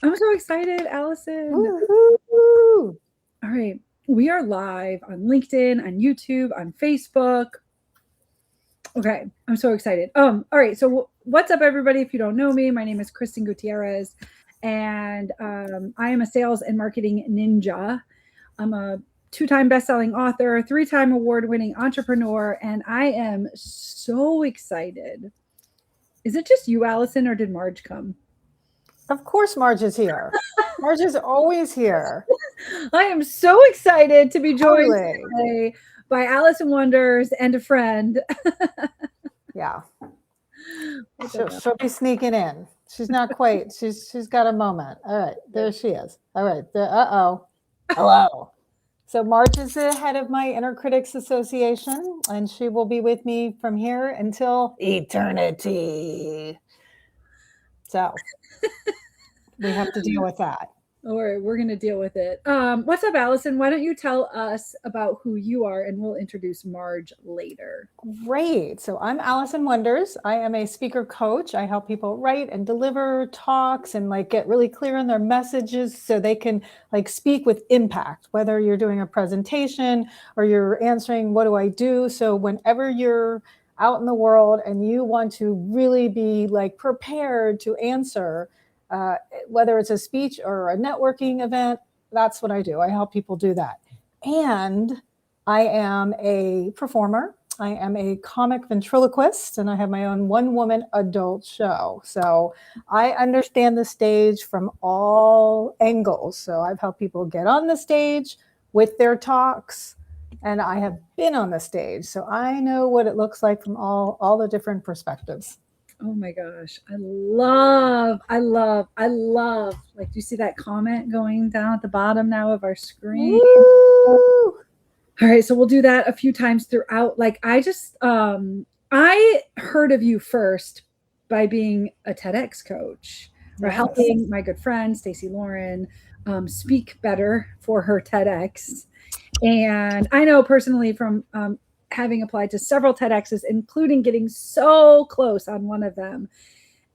I'm so excited, Allison. Woo-hoo. All right. We are live on LinkedIn, on YouTube, on Facebook. Okay. I'm so excited. All right. So what's up, everybody? If you don't know me, my name is Kristin Gutierrez, and I am a sales and marketing ninja. I'm a two-time best-selling author, three-time award-winning entrepreneur, and I am so excited. Is it just you, Allison, or did Marge come? Of course, Marge is here. Marge is always here. I am so excited to be joined Totally. today by Allison Wonders and a friend. Yeah. What's She'll, up, Al? she'll be sneaking in. She's not quite. She's got a moment. All right, there she is. All right. Uh-oh. Hello. So Marge is the head of my Inner Critics Association, and she will be with me from here until eternity. So we have to deal with that. All right, we're going to deal with it. What's up, Allison? Why don't you tell us about who you are, and we'll introduce Marge later. Great. So I'm Allison Wonders. I am a speaker coach. I help people write and deliver talks and like get really clear on their messages so they can like speak with impact, whether you're doing a presentation or you're answering, what do I do? So whenever you're out in the world and you want to really be like prepared to answer, whether it's a speech or a networking event, that's what I do. I help people do that. And I am a performer. I am a comic ventriloquist, and I have my own one-woman adult show. So I understand the stage from all angles. So I've helped people get on the stage with their talks, and I have been on the stage. So I know what it looks like from all the different perspectives. Oh my gosh. I love. Like, do you see that comment going down at the bottom now of our screen? Woo! All right, so we'll do that a few times throughout. Like, I heard of you first by being a TEDx coach or Yes. helping my good friend Stacy Lauren speak better for her TEDx. And I know personally from having applied to several TEDx's, including getting so close on one of them.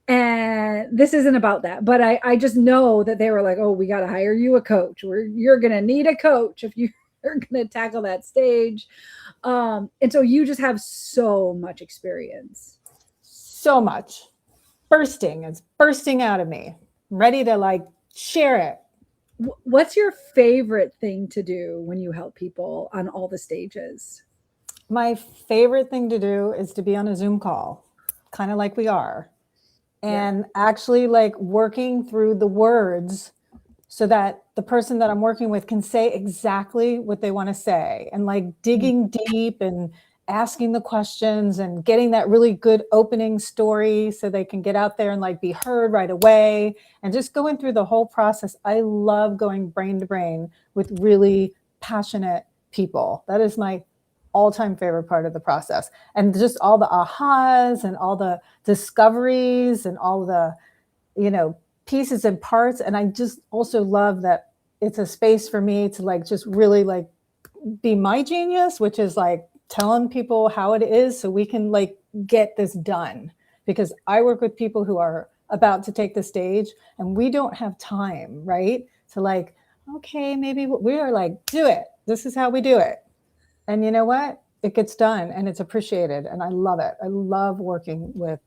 And this isn't about that, but I just know that they were like, oh, we got to hire you a coach. You're going to need a coach if you're going to tackle that stage. And so you just have so much experience. So much. It's bursting out of me. I'm ready to like share it. What's your favorite thing to do when you help people on all the stages? My favorite thing to do is to be on a Zoom call, kind of like we are, and actually like working through the words so that the person that I'm working with can say exactly what they want to say, and like digging deep and asking the questions and getting that really good opening story so they can get out there and like be heard right away, and just going through the whole process. I love going brain to brain with really passionate people. That is my all-time favorite part of the process. And just all the ahas and all the discoveries and all the, pieces and parts. And I just also love that it's a space for me to like just really like be my genius, which is like telling people how it is so we can like get this done. Because I work with people who are about to take the stage and we don't have time, right? To like, okay, maybe we are like, do it. This is how we do it. And you know what? It gets done and it's appreciated. And I love it. I love working with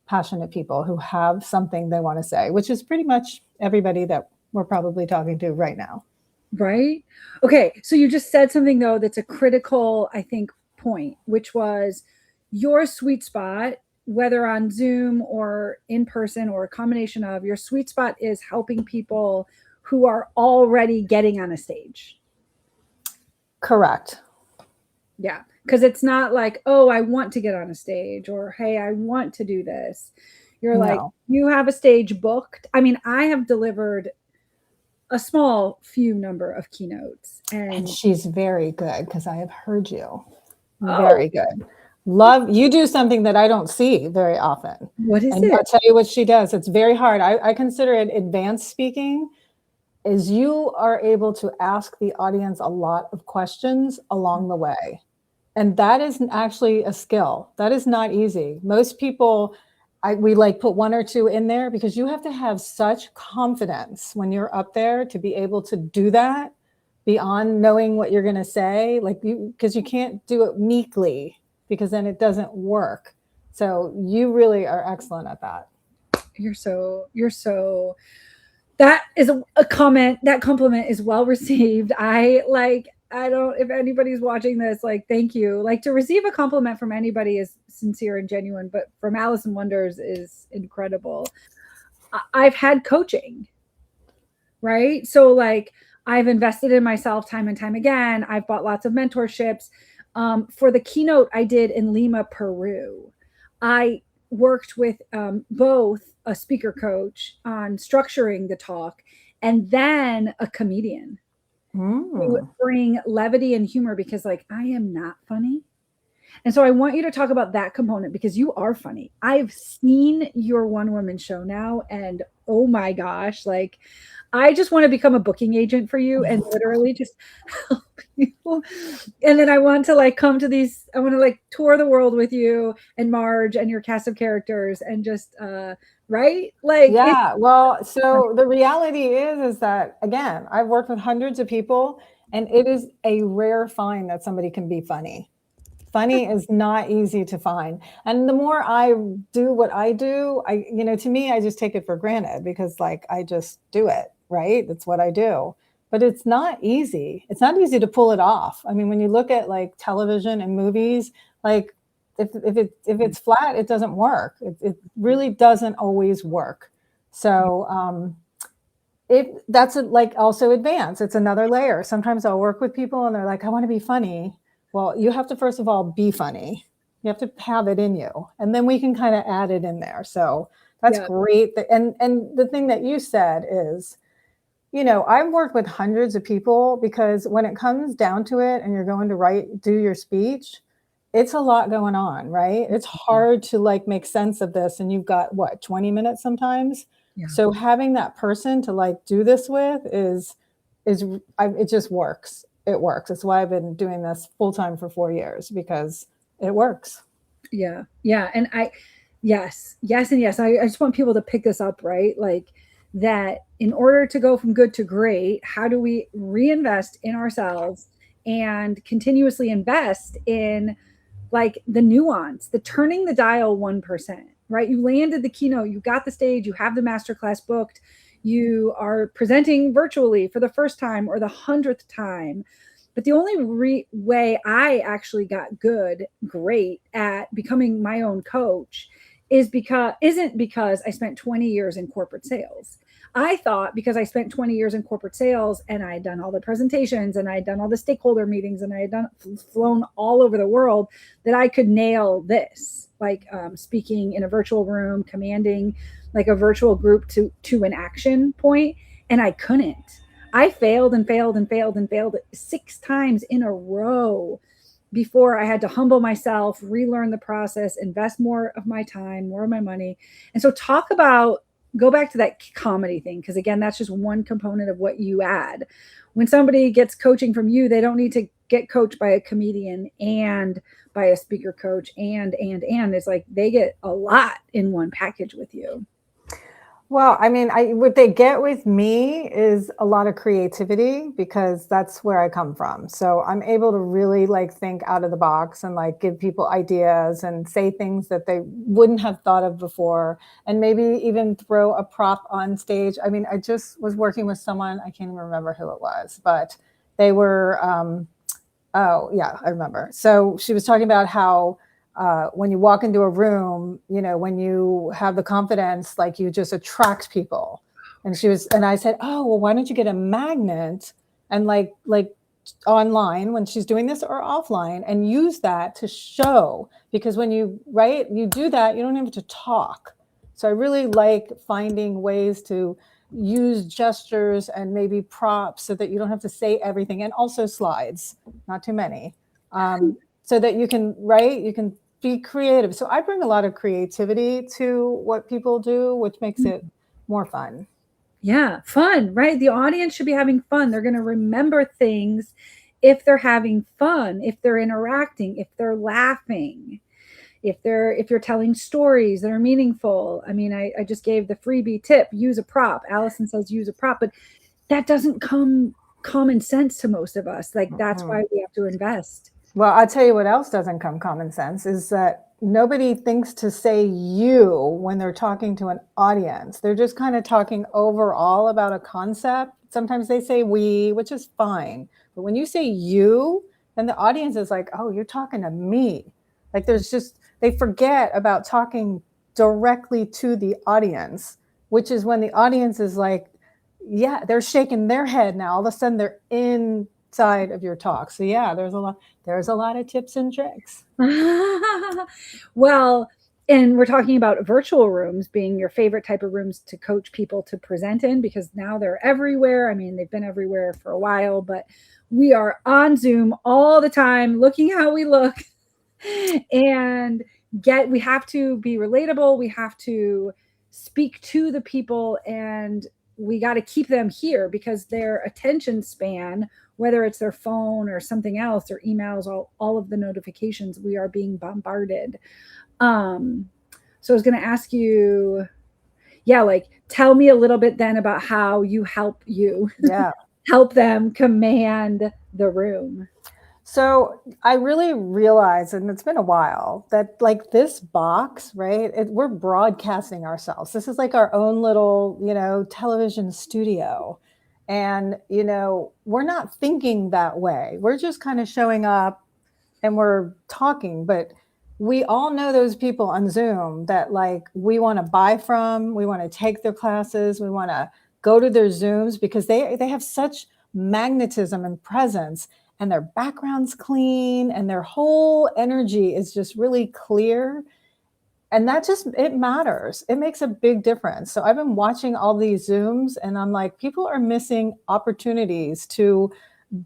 passionate people who have something they want to say, which is pretty much everybody that we're probably talking to right now. Right? Okay. So you just said something, though, that's a critical, I think, point, which was your sweet spot, whether on Zoom or in person or a combination of, your sweet spot is helping people who are already getting on a stage. Correct. Yeah. Because it's not like, oh, I want to get on a stage, or, hey, I want to do this. You're like, you have a stage booked. I mean, I have delivered a small few number of keynotes. And she's very good because I have heard you. Oh. Very good. Love, you do something that I don't see very often. What is and it? I'll tell you what she does. It's very hard. I consider it advanced speaking. Is you are able to ask the audience a lot of questions along the way. And that is actually a skill. That is not easy. Most people we like put one or two in there because you have to have such confidence when you're up there to be able to do that beyond knowing what you're going to say, like because you can't do it meekly because then it doesn't work. So you really are excellent at that. You're so, that is a comment. That compliment is well received. I don't, if anybody's watching this, like, thank you. Like, to receive a compliment from anybody is sincere and genuine, but from Allison Wonders is incredible. I've had coaching, right? So like, I've invested in myself time and time again. I've bought lots of mentorships. For the keynote I did in Lima, Peru, I worked with both a speaker coach on structuring the talk and then a comedian who would bring levity and humor, because like, I am not funny. And so I want you to talk about that component because you are funny. I've seen your one woman show now, and oh my gosh, like, I just want to become a booking agent for you and literally just help you. And then I want to like come to these, I want to like tour the world with you and Marge and your cast of characters and just, right? Like, yeah, well, so the reality is that, again, I've worked with hundreds of people and it is a rare find that somebody can be funny. Funny is not easy to find. And the more I do what I do, to me, I just take it for granted because like, I just do it, right? That's what I do. But it's not easy. It's not easy to pull it off. I mean, when you look at like television and movies, like if it's flat, it doesn't work. It really doesn't always work. So that's like also advanced. It's another layer. Sometimes I'll work with people and they're like, I want to be funny. Well, you have to, first of all, be funny. You have to have it in you. And then we can kind of add it in there. So that's great. And the thing that you said is, I've worked with hundreds of people because when it comes down to it and you're going to do your speech, it's a lot going on, right? It's hard to like make sense of this. And you've got 20 minutes sometimes. Yeah. So having that person to like do this with it just works. It works. That's why I've been doing this full time for 4 years, because it works. Yeah. Yeah. And yes. And yes. I just want people to pick this up, right? Like, that in order to go from good to great, how do we reinvest in ourselves and continuously invest in like the nuance, the turning the dial 1%, right? You landed the keynote, you got the stage, you have the masterclass booked, you are presenting virtually for the first time or the 100th time. But the only way I actually got great at becoming my own coach isn't because I spent 20 years in corporate sales. I thought because I spent 20 years in corporate sales and I had done all the presentations and I had done all the stakeholder meetings and I had flown all over the world that I could nail this, like speaking in a virtual room, commanding like a virtual group to an action point. And I couldn't. I failed 6 times in a row before I had to humble myself, relearn the process, invest more of my time, more of my money. And so go back to that comedy thing, because again, that's just one component of what you add. When somebody gets coaching from you, they don't need to get coached by a comedian and by a speaker coach and it's like they get a lot in one package with you. Well, I mean, what they get with me is a lot of creativity because that's where I come from. So I'm able to really like think out of the box and like give people ideas and say things that they wouldn't have thought of before, and maybe even throw a prop on stage. I mean, I just was working with someone, I can't even remember who it was, but they were, oh yeah, I remember. So she was talking about how when you walk into a room, when you have the confidence, like you just attract people. And I said, oh, well, why don't you get a magnet and like online when she's doing this or offline and use that to show, because when you do that, you don't have to talk. So I really like finding ways to use gestures and maybe props so that you don't have to say everything, and also slides, not too many, so that you can be creative. So I bring a lot of creativity to what people do, which makes it more fun. Yeah, fun, right? The audience should be having fun. They're going to remember things if they're having fun, if they're interacting, if they're laughing. if you're telling stories that are meaningful. I mean, I just gave the freebie tip, use a prop. Allison says use a prop, but that doesn't come common sense to most of us. Like, that's why we have to invest. Well, I'll tell you what else doesn't come common sense is that nobody thinks to say you when they're talking to an audience. They're just kind of talking overall about a concept. Sometimes they say we, which is fine. But when you say you, then the audience is like, oh, you're talking to me. Like, they forget about talking directly to the audience, which is when the audience is like, yeah, they're shaking their head now. All of a sudden they're inside of your talk. So yeah, there's a lot of tips and tricks. Well, and we're talking about virtual rooms being your favorite type of rooms to coach people to present in, because now they're everywhere. I mean, they've been everywhere for a while, but we are on Zoom all the time, looking how we look. And we have to be relatable. We have to speak to the people, and we got to keep them here, because their attention span, whether it's their phone or something else, or emails, all of the notifications, we are being bombarded. So I was going to ask you, like, tell me a little bit then about how you help them command the room. So I really realized, and it's been a while, that like this box, right? We're broadcasting ourselves. This is like our own little, television studio. And, we're not thinking that way. We're just kind of showing up and we're talking. But we all know those people on Zoom that like we want to buy from, we want to take their classes, we want to go to their Zooms, because they have such magnetism and presence, and their background's clean, and their whole energy is just really clear. And it matters. It makes a big difference. So I've been watching all these Zooms, and I'm like, people are missing opportunities to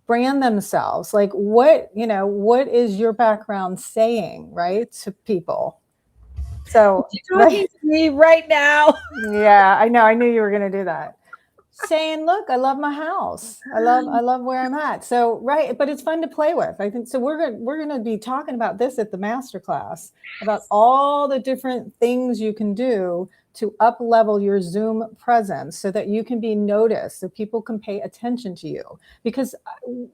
brand themselves. Like, what is your background saying, right, to people? So you're talking to me right now. Yeah, I know. I knew you were going to do that. Saying, look, I love my house. I love where I'm at. So, right. But it's fun to play with. I think so. We're going to be talking about this at the Masterclass, about all the different things you can do to up level your Zoom presence so that you can be noticed, so people can pay attention to you. Because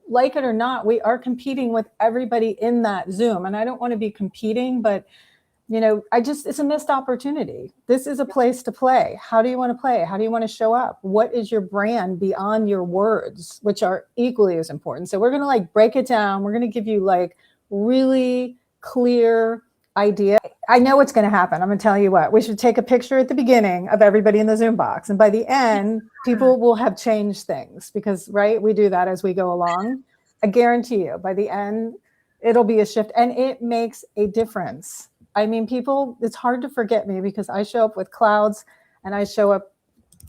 like it or not, we are competing with everybody in that Zoom. And I don't want to be competing, but it's a missed opportunity. This is a place to play. How do you want to play? How do you want to show up? What is your brand beyond your words, which are equally as important? So we're going to like break it down. We're going to give you like really clear idea. I know what's going to happen. I'm going to tell you what. We should take a picture at the beginning of everybody in the Zoom box. And by the end, people will have changed things, because, right, we do that as we go along. I guarantee you, by the end, it'll be a shift, and it makes a difference. I mean, people, it's hard to forget me, because I show up with clouds, and I show up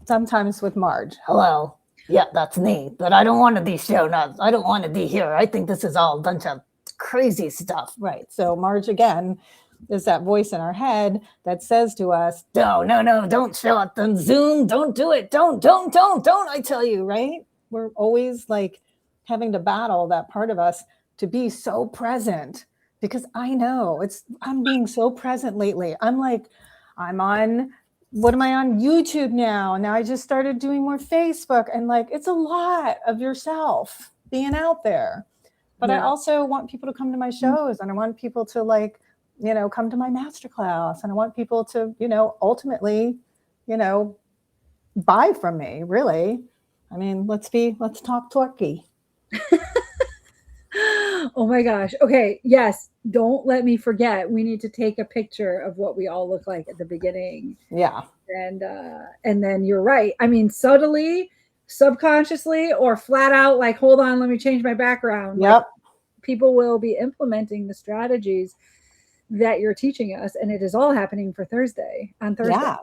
sometimes with Marge. Hello. Yeah, that's me. But I don't want to be shown up. I don't want to be here. I think this is all a bunch of crazy stuff. Right. So Marge, again, is that voice in our head that says to us, no, don't show up on Zoom. Don't do it. Don't, I tell you, right? We're always like having to battle that part of us to be so present. Because I know I'm being so present lately. I'm on YouTube now? Now I just started doing more Facebook, and like, it's a lot of yourself being out there. But I also want people to come to my shows, and I want people to like, come to my masterclass, and I want people to, ultimately, buy from me, really. I mean, let's talk turkey. Oh my gosh. Okay. Yes. Don't let me forget. We need to take a picture of what we all look like at the beginning. Yeah. And then you're right. I mean, subtly, subconsciously, or flat out, like, hold on, let me change my background. Yep. Like, people will be implementing the strategies that you're teaching us. And it is all happening on Thursday. Yeah.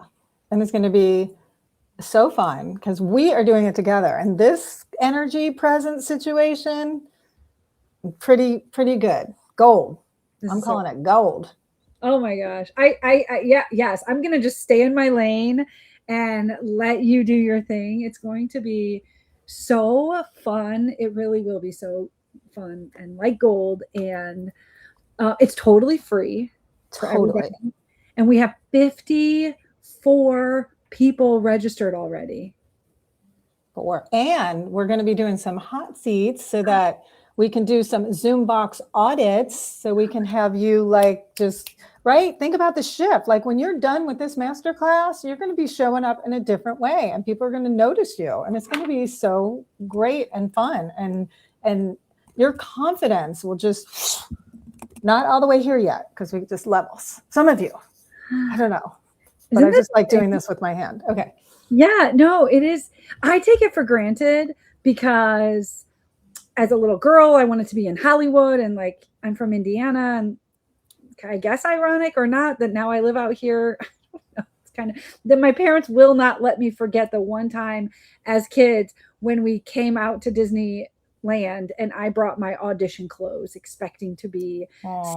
And it's going to be so fun, because we are doing it together. And this energy presence situation, pretty good. Gold. I'm calling it gold. Oh my gosh. Yes. I'm going to just stay in my lane and let you do your thing. It's going to be so fun. It really will be so fun and like gold. And it's totally free. for Totally. everybody. And we have 54 people registered already. And we're going to be doing some hot seats so that we can do some Zoom box audits. So we can have you like just, right? Think about the shift. Like when you're done with this masterclass, you're going to be showing up in a different way and people are going to notice you. And it's going to be so great and fun. And your confidence will just, not all the way here yet, because we just levels. Some of you, I don't know. But I just like doing this with my hand. Okay. Yeah, no, it is. I take it for granted because as a little girl, I wanted to be in Hollywood, and like I'm from Indiana, and I guess ironic or not that now I live out here. It's kind of that my parents will not let me forget the one time as kids when we came out to Disneyland and I brought my audition clothes expecting to be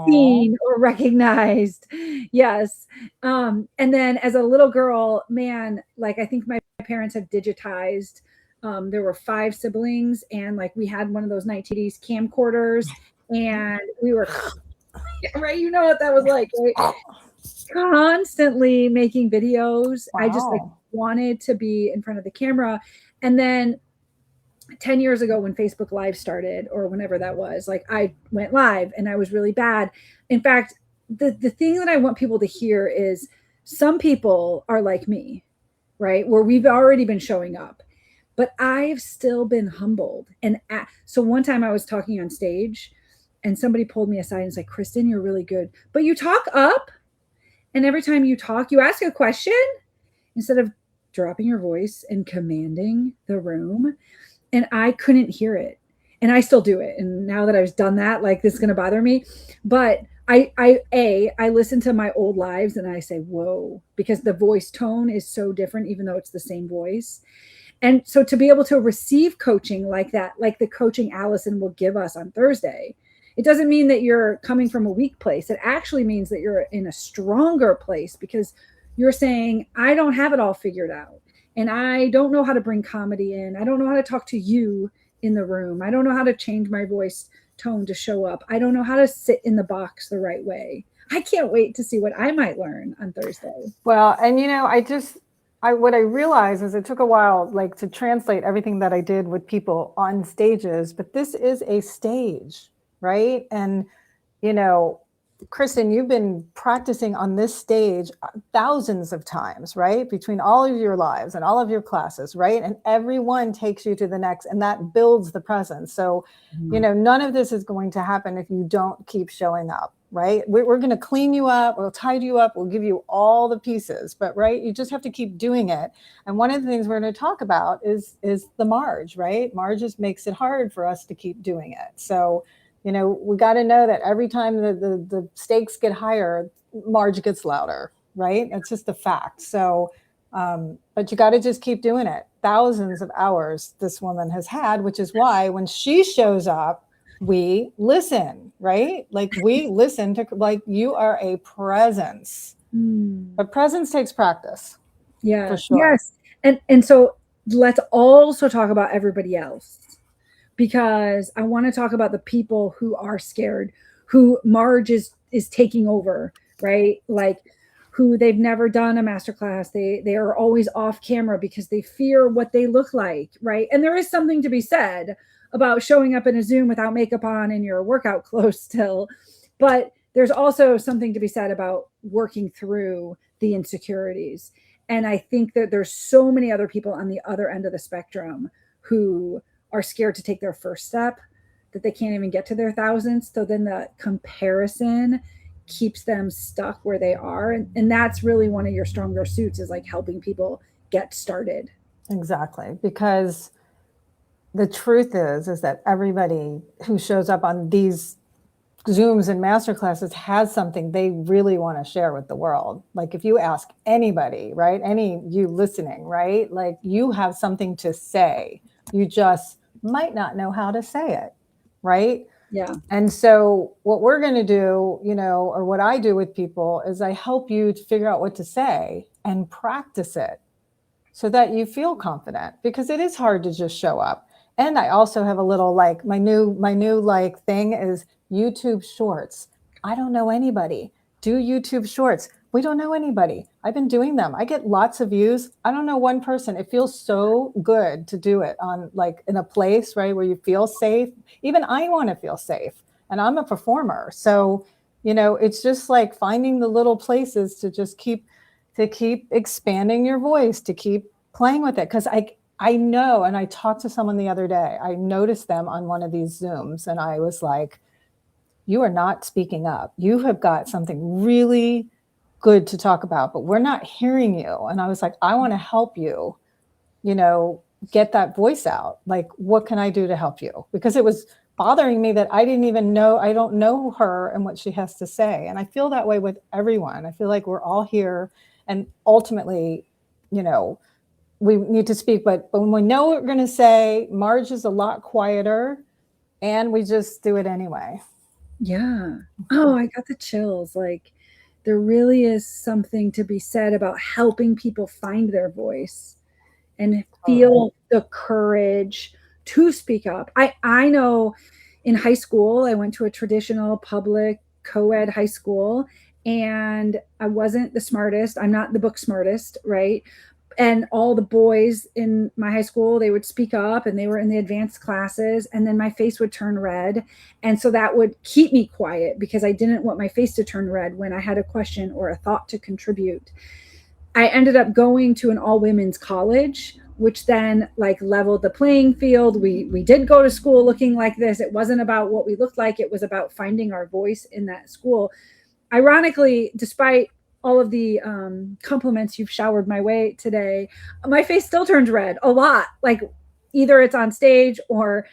seen or recognized. Yes. And then as a little girl, man, like I think my parents have digitized. There were 5 siblings, and like we had one of those 1980s camcorders, and we were right. You know what that was like, right? Constantly making videos. Wow. I just like wanted to be in front of the camera. And then 10 years ago when Facebook Live started, or whenever that was, like I went live and I was really bad. In fact, the thing that I want people to hear is some people are like me, right? Where we've already been showing up, but I've still been humbled. And so one time I was talking on stage and somebody pulled me aside and was like, Kristin, you're really good, but you talk up. And every time you talk, you ask a question instead of dropping your voice and commanding the room. And I couldn't hear it. And I still do it. And now that I've done that, like this is going to bother me. But I listen to my old lives and I say, whoa, because the voice tone is so different, even though it's the same voice. And so to be able to receive coaching like that, like the coaching Allison will give us on Thursday, it doesn't mean that you're coming from a weak place. It actually means that you're in a stronger place because you're saying, I don't have it all figured out. And I don't know how to bring comedy in. I don't know how to talk to you in the room. I don't know how to change my voice tone to show up. I don't know how to sit in the box the right way. I can't wait to see what I might learn on Thursday. Well, and you know, what I realized is it took a while, like to translate everything that I did with people on stages, but this is a stage, right? And, you know, Kristin, you've been practicing on this stage thousands of times, right? Between all of your lives and all of your classes, right? And everyone takes you to the next, and that builds the presence. So, you know, none of this is going to happen if you don't keep showing up, right? We're going to clean you up. We'll tidy you up. We'll give you all the pieces, but right, you just have to keep doing it. And one of the things we're going to talk about is the Marge, right? Marge just makes it hard for us to keep doing it. So, you know, we got to know that every time the stakes get higher, Marge gets louder, right? It's just a fact. So, but you got to just keep doing it. Thousands of hours this woman has had, which is why when she shows up, we listen, right? Like we listen to, like you are a presence. But presence takes practice. Yeah. For sure. Yes. And so let's also talk about everybody else, because I want to talk about the people who are scared, who Marge is taking over, right? Like who they've never done a masterclass. They are always off camera because they fear what they look like, right? And there is something to be said about showing up in a Zoom without makeup on and your workout clothes still. But there's also something to be said about working through the insecurities. And I think that there's so many other people on the other end of the spectrum who are scared to take their first step, that they can't even get to their thousands. So then the comparison keeps them stuck where they are. And that's really one of your stronger suits, is like helping people get started. Exactly. Because the truth is that everybody who shows up on these Zooms and masterclasses has something they really want to share with the world. Like if you ask anybody, right, any you listening, right, like you have something to say. You just might not know how to say it, right? Yeah. And so what we're going to do, you know, or what I do with people is I help you to figure out what to say and practice it so that you feel confident, because it is hard to just show up. And I also have a little, like my new like thing is YouTube Shorts. I don't know anybody do YouTube shorts. We don't know anybody. I've been doing them. I get lots of views. I don't know one person. It feels so good to do it on like in a place, right, where you feel safe. Even I want to feel safe, and I'm a performer. So, you know, it's just like finding the little places to just keep expanding your voice, to keep playing with it. Because I know, and I talked to someone the other day, I noticed them on one of these Zooms, and I was like, you are not speaking up. You have got something really good to talk about, but we're not hearing you. And I was like, I want to help you, you know, get that voice out. Like, what can I do to help you? Because it was bothering me that I didn't even know, I don't know her and what she has to say. And I feel that way with everyone. I feel like we're all here, and ultimately, you know, we need to speak, but when we know what we're going to say, Marge is a lot quieter, and we just do it anyway. Yeah. Oh, I got the chills. Like, there really is something to be said about helping people find their voice and feel the courage to speak up. I know in high school, I went to a traditional public co-ed high school, and I wasn't the smartest. I'm not the book smartest, right? And all the boys in my high school, they would speak up, and they were in the advanced classes, and then my face would turn red. And so that would keep me quiet because I didn't want my face to turn red when I had a question or a thought to contribute. I ended up going to an all women's college, which then like leveled the playing field. We did go to school looking like this. It wasn't about what we looked like. It was about finding our voice in that school. Ironically, despite all of the compliments you've showered my way today, my face still turns red a lot. Like, either it's on stage or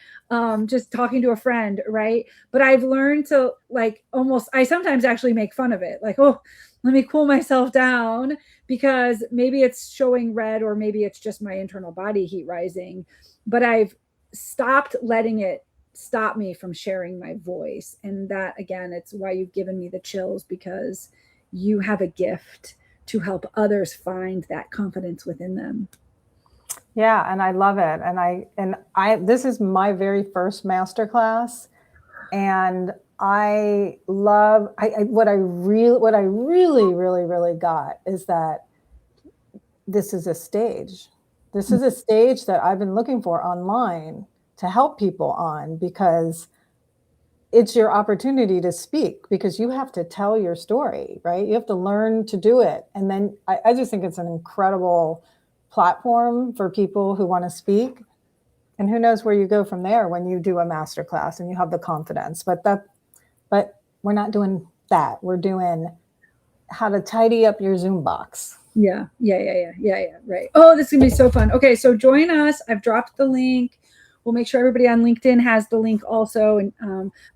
just talking to a friend, right? But I've learned to like almost, I sometimes actually make fun of it. Like, oh, let me cool myself down, because maybe it's showing red, or maybe it's just my internal body heat rising. But I've stopped letting it stop me from sharing my voice. And that, again, it's why you've given me the chills, because you have a gift to help others find that confidence within them. Yeah, and I love it. And I this is my very first masterclass, and I love what I really got is that this is a stage. This is a stage that I've been looking for online to help people on, because it's your opportunity to speak, because you have to tell your story, right? You have to learn to do it. And then I just think it's an incredible platform for people who want to speak. And who knows where you go from there when you do a masterclass and you have the confidence. But we're not doing that. We're doing how to tidy up your Zoom box. Yeah. Right. Oh, this is gonna be so fun. Okay, so join us. I've dropped the link. We'll make sure everybody on LinkedIn has the link also. And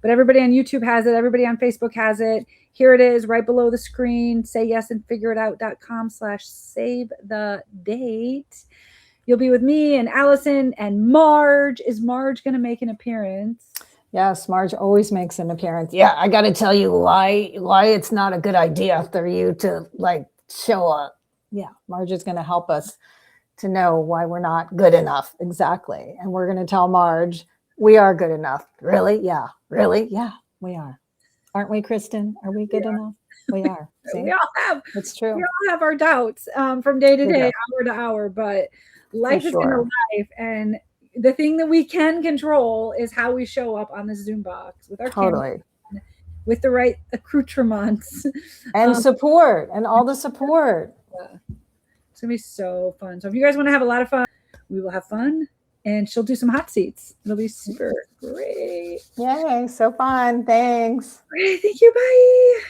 but everybody on YouTube has it. Everybody on Facebook has it. Here it is right below the screen. SayYesAndFigureItOut.com/save the date. You'll be with me and Allison and Marge. Is Marge going to make an appearance? Yes, Marge always makes an appearance. Yeah, I got to tell you why it's not a good idea for you to like show up. Yeah, Marge is going to help us to know why we're not good enough. Exactly. And we're going to tell Marge we are good enough. Really? Yeah. Really? Yeah, we are. Aren't we, Kristin? Are we good enough? We are. See? We all have. It's true. We all have our doubts from day to day, hour to hour, but life is going to life. And the thing that we can control is how we show up on the Zoom box with our camera, with the right accoutrements. And support, and all the support. Yeah. It's going to be so fun. So if you guys want to have a lot of fun, we will have fun. And she'll do some hot seats. It'll be super great. Yay, so fun. Thanks. Great. Thank you. Bye.